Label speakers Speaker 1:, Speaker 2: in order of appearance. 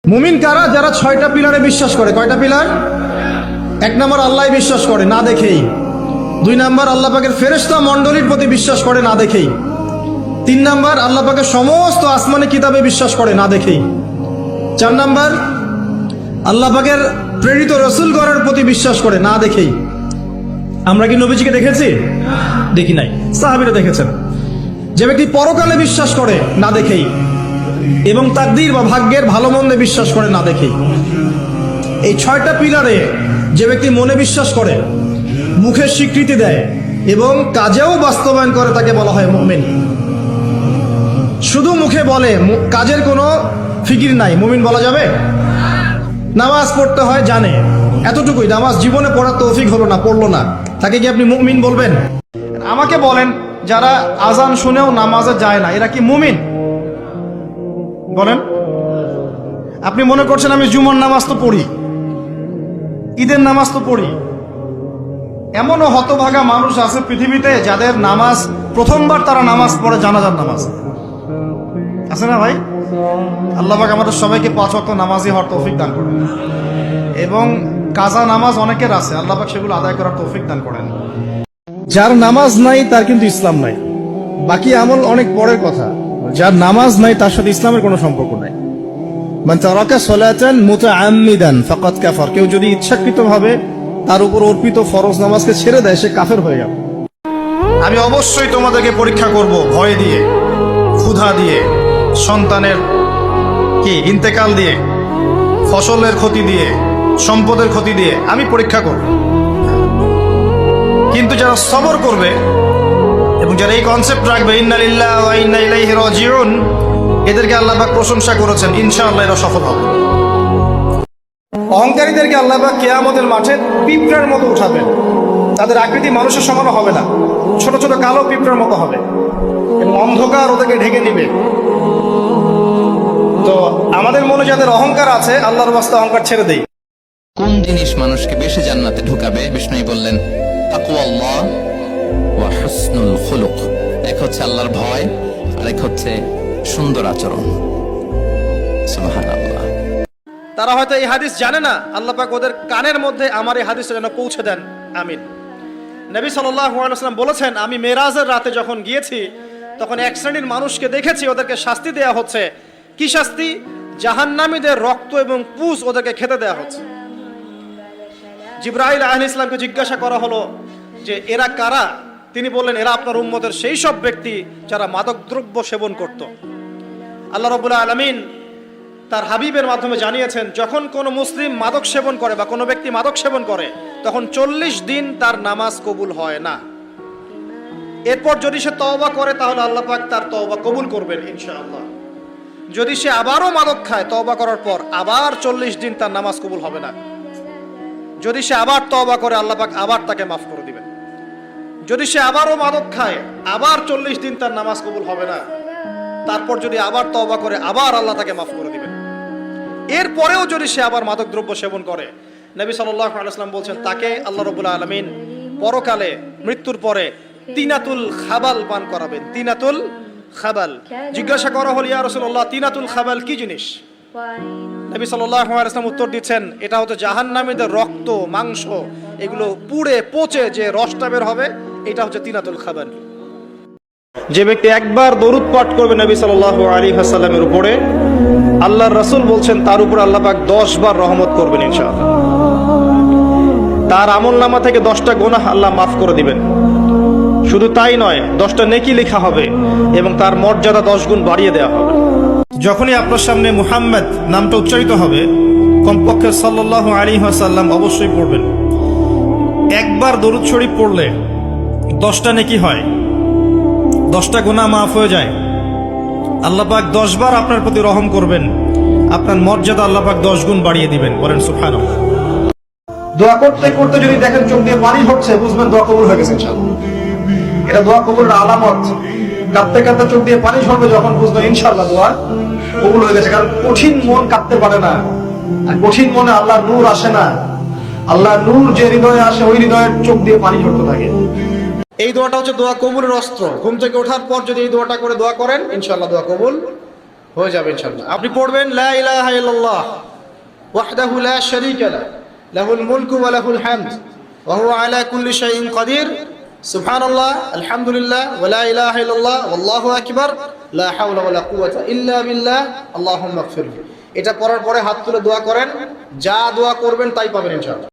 Speaker 1: মুমিন কারা? যারা 6টা পিলারে বিশ্বাস করে। কয়টা পিলার? 1 নম্বর আল্লাহ বিশ্বাস করে না দেখেই। 2 নম্বর আল্লাহ পাকের ফেরেশতা মণ্ডলীর প্রতি বিশ্বাস করে না দেখেই। 3 নম্বর আল্লাহ পাকের সমস্ত আসমানি কিতাবে বিশ্বাস করে না দেখেই। 4 নম্বর আল্লাহ পাকের প্রেরিত রাসূলগণের প্রতি বিশ্বাস করে না দেখেই। আমরা কি নবীজিকে দেখেছি? দেখি নাই। সাহাবীরা দেখেছেন। যে ব্যক্তি পরকালে বিশ্বাস করে না দেখেই এবং তাকদীর বা ভাগ্যের ভালো মন্দে বিশ্বাস করে না দেখেই। এই 6টা পিলারে যে ব্যক্তি মনে বিশ্বাস করে, মুখে স্বীকৃতি দেয় এবং কাজেও বাস্তবায়ন করে, তাকে বলা হয় মুমিন। শুধু মুখে বলে, কাজের কোনো ফিকির নাই, মুমিন বলা যাবে? নামাজ পড়তে হয় জানে, এতটুকুই। নামাজ জীবনে পড়ার তৌফিক হলো না, পড়লো না, তাকে কি আপনি মুমিন বলবেন? আমাকে বলেন, যারা আজান শুনেও নামাজে যায় না, এরা কি মুমিন? বলেন। আপনি মনে করছেন আমি জুমার নামাজ তো পড়ি, ঈদের নামাজ তো পড়ি। এমনও হতভাগা মানুষ আছে পৃথিবীতে যাদের নামাজ প্রথমবার তারা নামাজ পড়ে জানাজার নামাজ। আছে না ভাই? আল্লাহ পাক আমাদের সবাইকে 5 ওয়াক্ত নামাজি হওয়ার তৌফিক দান করেন এবং কাজা নামাজ অনেকের আছে, আল্লাহ পাক সেগুলো আদায় করার তৌফিক দান করেন। যার নামাজ নাই তার কিন্তু ইসলাম নাই। বাকি আমল অনেক পরের কথা। যার নামাজ নাই তার সাথে ইসলামের কোনো সম্পর্ক নাই। মান তারাকা সালাতান মুতাআম্মিদান ফাকাদ কাফার। কেউ যদি ইচ্ছাকৃতভাবে তার উপর অর্পিত ফরজ নামাজকে ছেড়ে দেয়, সে কাফের হয়ে যাবে। আমি অবশ্যই তোমাদেরকে পরীক্ষা করব, ভয় দিয়ে, ক্ষুধা দিয়ে, সন্তানের কি ইন্তেকাল দিয়ে, ফসলের ক্ষতি দিয়ে, সম্পদের ক্ষতি দিয়ে আমি পরীক্ষা করব। কিন্তু যারা সবর করবে এবং যারা এই কনসেপ্ট রাখবে, ইন্না লিল্লাহি ওয়া ইন্না ইলাইহি রাজিউন, এদেরকে আল্লাহ পাক প্রশংসা করেছেন, ইনশাআল্লাহ এরা সফল হবে। অহংকারীদেরকে আল্লাহ পাক কিয়ামতের মাঠে পিঁপড়ার মতো উঠাবেন। তাদের আকৃতি মানুষের সমান হবে না, ছোট ছোট কালো পিঁপড়ার মতো হবে এবং অন্ধকার ওদেরকে ঢেকে নিবে। তো আমাদের মনে যাদের অহংকার আছে, আল্লাহর ওয়াস্তে অহংকার ছেড়ে দেই।
Speaker 2: কোন জিনিস মানুষকে বেশি জান্নাতে ঢুকাবে? বিষ্ণু বললেন তাকওয়াল্লাহ ওয়া হুসনুল খুলুক। এক হচ্ছে আল্লাহর ভয়, আর এক হচ্ছে সুন্দর আচরণ। সুবহানাল্লাহ।
Speaker 1: তারা হয়তো এই হাদিস জানে না, আল্লাহ পাক ওদের কানের মধ্যে আমার এই হাদিসটা যেন পৌঁছে দেন, আমিন। নবী সাল্লাল্লাহু আলাইহি ওয়াসাল্লাম বলেছেন, আমি মেরাজের রাতে যখন গিয়েছি তখন এক শ্রেণীর মানুষকে দেখেছি, ওদেরকে শাস্তি দেয়া হচ্ছে। কি শাস্তি? জাহান্নামীদের রক্ত এবং পুঁজ ওদেরকে খেতে দেয়া হচ্ছে। জিবরাইল আলাইহিস সালামকে জিজ্ঞাসা করা হলো যে এরা কারা? তিনি বললেন, এরা আপনার উম্মতের সেই সব ব্যক্তি যারা মাদকদ্রব্য সেবন করত। আল্লাহ রাব্বুল আলামিন তার হাবিবের মাধ্যমে জানিয়েছেন, যখন কোনো মুসলিম মাদক সেবন করে বা কোনো ব্যক্তি মাদক সেবন করে, তখন 40 দিন তার নামাজ কবুল হয় না। এরপর যদি সে তওবা করে, তাহলে আল্লাহ পাক তার তওবা কবুল করবেন ইনশাআল্লাহ। যদি সে আবারও মাদক খায় তওবা করার পর, আবার 40 দিন তার নামাজ কবুল হবে না। যদি সে আবার তওবা করে, আল্লাহ পাক আবার তাকে মাফ করে দিবেন। যদি সে আবারও মাদক খায়, আবার 40 দিন তার নামাজ কবুল হবে না। তারপর যদি আবার তওবা করে, আবার আল্লাহ তাকে মাফ করে দিবেন। এরপরেও যদি সে আবার মাদক দ্রব্য সেবন করে, নবী সাল্লাল্লাহু আলাইহি ওয়াসাল্লাম বলছেন, তাকে আল্লাহ রাব্বুল আলামিন পরকালে মৃত্যুর পরে তিনাতুল খাবাল পান করাবেন। তিনাতুল খাবাল। জিজ্ঞাসা করা হল, ইয়া রাসূলুল্লাহ, তিনাতুল খাবাল কি জিনিস? নবী সাল্লাল্লাহু আলাইহি ওয়াসাল্লাম উত্তর দিচ্ছেন, এটা হচ্ছে জাহান্নামীদের রক্ত, মাংস, এগুলো পুড়ে পচে যে রসটা বের হবে, এটা হচ্ছে তিনাতুল খাবাল। যে ব্যক্তি একবার দরুদ পাঠ করবে নবী সাল্লাল্লাহু আলাইহি ওয়াসাল্লামের উপরে, আল্লাহর রাসূল বলছেন তার উপর আল্লাহ পাক 10 বার রহমত করবেন ইনশাআল্লাহ। তার আমলনামা থেকে 10টা গুনাহ আল্লাহ মাফ করে দিবেন। শুধু তাই নয়, 10টা নেকি লেখা হবে এবং তার মর্যাদা 10 গুণ বাড়িয়ে দেওয়া হবে। যখনই আপনার সামনে মুহাম্মদ নামটা উচ্চারিত হবে, কমপক্ষে সাল্লাল্লাহু আলাইহি ওয়াসাল্লাম অবশ্যই পড়বেন। একবার দরুদ শরীফ পড়লে 10টা নেকি হয়, 10টা গুনাহ মাফ হয়ে যায়। আল্লাহ পাক 10 বার আপনার প্রতি রহম করবেন, আপনার মর্যাদা আল্লাহ পাক 10 গুণ বাড়িয়ে দিবেন। বলেন সুবহানাল্লাহ। দোয়া করতে করতে যদি দেখেন চোখ দিয়ে পানি ঝরছে, বুঝবেন দোয়া কবুল হয়ে গেছে ইনশাআল্লাহ। এটা দোয়া কবুলের আলামত। কাঁদতে কাঁদতে চোখ দিয়ে পানি ঝরবে যখন, বুঝবেন ইনশাআল্লাহ দোয়া কবুল হয়ে গেছে। কারণ কঠিন মন কাঁদতে পারে না, আর কঠিন মনে আল্লাহর নূর আসে না। আল্লাহর নূর যে হৃদয়ে আসে, ওই হৃদয়ের চোখ দিয়ে পানি ঝরতে থাকে। এই দোয়াটা হচ্ছে দোয়া কবুলের অস্ত্র। ঘুম থেকে ওঠার পর যদি এই দোয়াটা করে দোয়া করেন, ইনশাআল্লাহ দোয়া কবুল হয়ে যাবে ইনশাআল্লাহ। আপনি পড়বেন লা ইলাহা ইল্লাল্লাহ ওয়াহদাহু লা শারীকা লাহু লাহুল মুলকু ওয়া লাহুল হামদ ওয়া হুয়া আলা কুল্লি শাইইন কাদির সুবহানাল্লাহ আলহামদুলিল্লাহ ওয়া লা ইলাহা ইল্লাল্লাহ ওয়াল্লাহু আকবার লা হাওলা ওয়া লা কুওয়াতা ইল্লা বিল্লাহ আল্লাহুম্মা ইগফিরলি। এটা পড়ার পরে হাত তুলে দোয়া করেন, যা দোয়া করবেন তাই পাবেন ইনশাআল্লাহ।